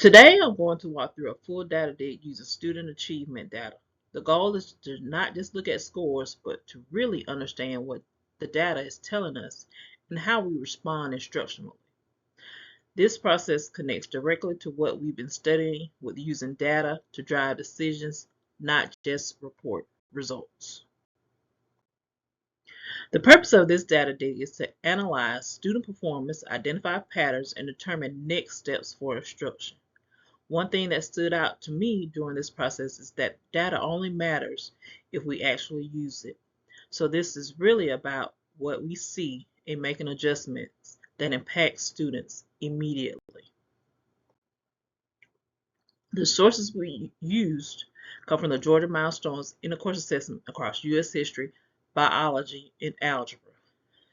Today, I'm going to walk through a full data dig using student achievement data. The goal is to not just look at scores, but to really understand what the data is telling us and how we respond instructionally. This process connects directly to what we've been studying with using data to drive decisions, not just report results. The purpose of this data dig is to analyze student performance, identify patterns, and determine next steps for instruction. One thing that stood out to me during this process is that data only matters if we actually use it. So this is really about what we see and making adjustments that impact students immediately. The sources we used come from the Georgia Milestones in the course assessment across U.S. history, biology, and algebra.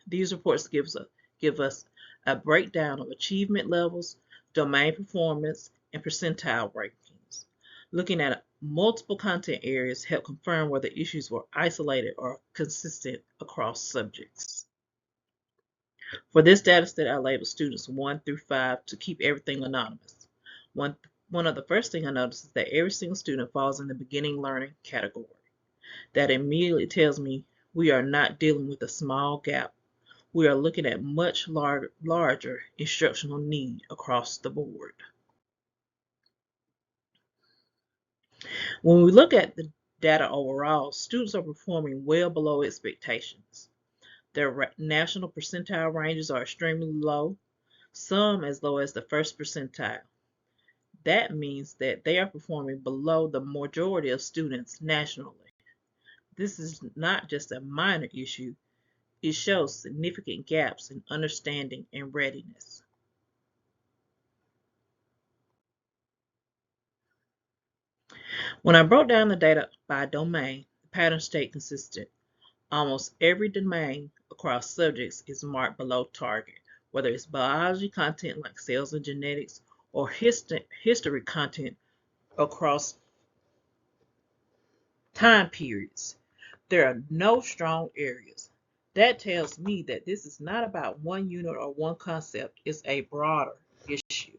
These reports give us a breakdown of achievement levels, domain performance, and percentile rankings. Looking at multiple content areas help confirm whether issues were isolated or consistent across subjects. For this data set, I labeled students 1 through 5 to keep everything anonymous. One of the first things I noticed is that every single student falls in the beginning learning category. That immediately tells me we are not dealing with a small gap. We are looking at much larger instructional need across the board. When we look at the data overall, students are performing well below expectations. Their national percentile ranges are extremely low, some as low as the first percentile. That means that they are performing below the majority of students nationally. This is not just a minor issue, it shows significant gaps in understanding and readiness. When I broke down the data by domain, the pattern stayed consistent. Almost every domain across subjects is marked below target, whether it's biology content like cells and genetics or history content across time periods. There are no strong areas. That tells me that this is not about one unit or one concept, it's a broader issue.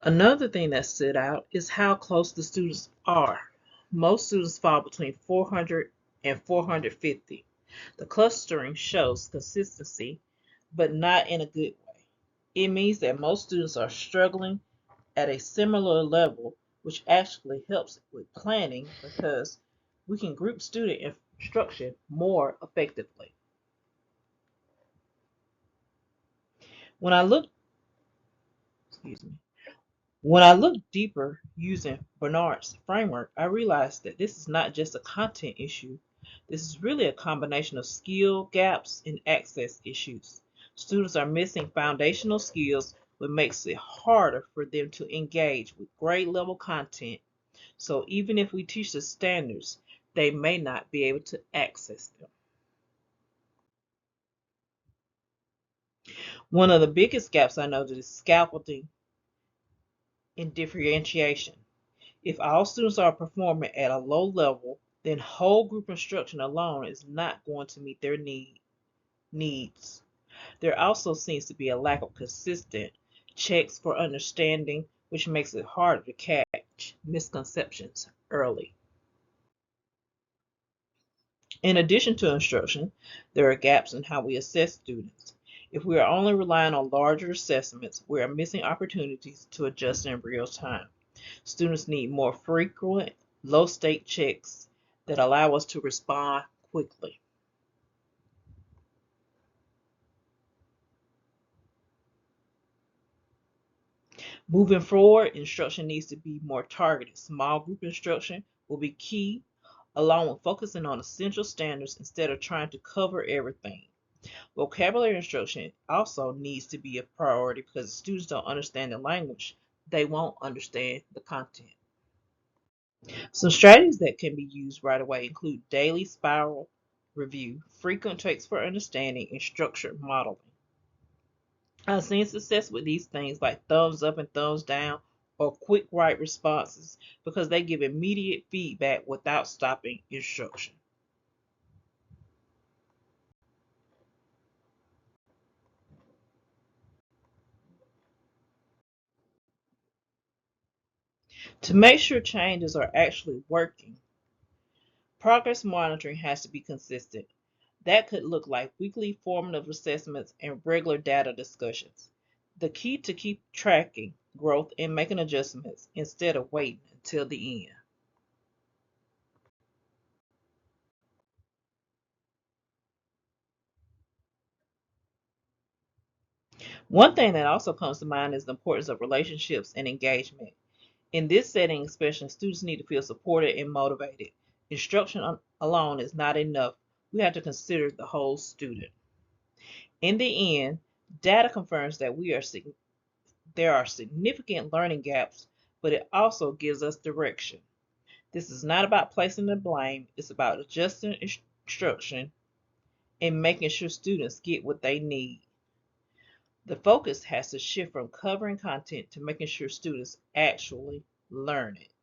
Another thing that stood out is how close the students are. Most students fall between 400 and 450. The clustering shows consistency, but not in a good way. It means that most students are struggling at a similar level, which actually helps with planning because we can group student instruction more effectively. When I look, excuse me, When I looked deeper using Bernard's framework, I realized that this is not just a content issue. This is really a combination of skill gaps and access issues. Students are missing foundational skills, which makes it harder for them to engage with grade level content. So even if we teach the standards, they may not be able to access them. One of the biggest gaps I noticed is scaffolding and differentiation. If all students are performing at a low level, then whole group instruction alone is not going to meet their needs. There also seems to be a lack of consistent checks for understanding, which makes it harder to catch misconceptions early. In addition to instruction, there are gaps in how we assess students. If we are only relying on larger assessments, we are missing opportunities to adjust in real time. Students need more frequent, low-stake checks that allow us to respond quickly. Moving forward, instruction needs to be more targeted. Small group instruction will be key, along with focusing on essential standards instead of trying to cover everything. Vocabulary instruction also needs to be a priority because if students don't understand the language, they won't understand the content. Some strategies that can be used right away include daily spiral review, frequent checks for understanding, and structured modeling. I've seen success with these things like thumbs up and thumbs down or quick right responses because they give immediate feedback without stopping instruction. To make sure changes are actually working, progress monitoring has to be consistent. That could look like weekly formative assessments and regular data discussions. The key to keep tracking growth and making adjustments instead of waiting until the end. One thing that also comes to mind is the importance of relationships and engagement. In this setting, especially, students need to feel supported and motivated. Instruction alone is not enough. We have to consider the whole student. In the end, data confirms that there are significant learning gaps, but it also gives us direction. This is not about placing the blame, it's about adjusting instruction and making sure students get what they need. The focus has to shift from covering content to making sure students actually learn it.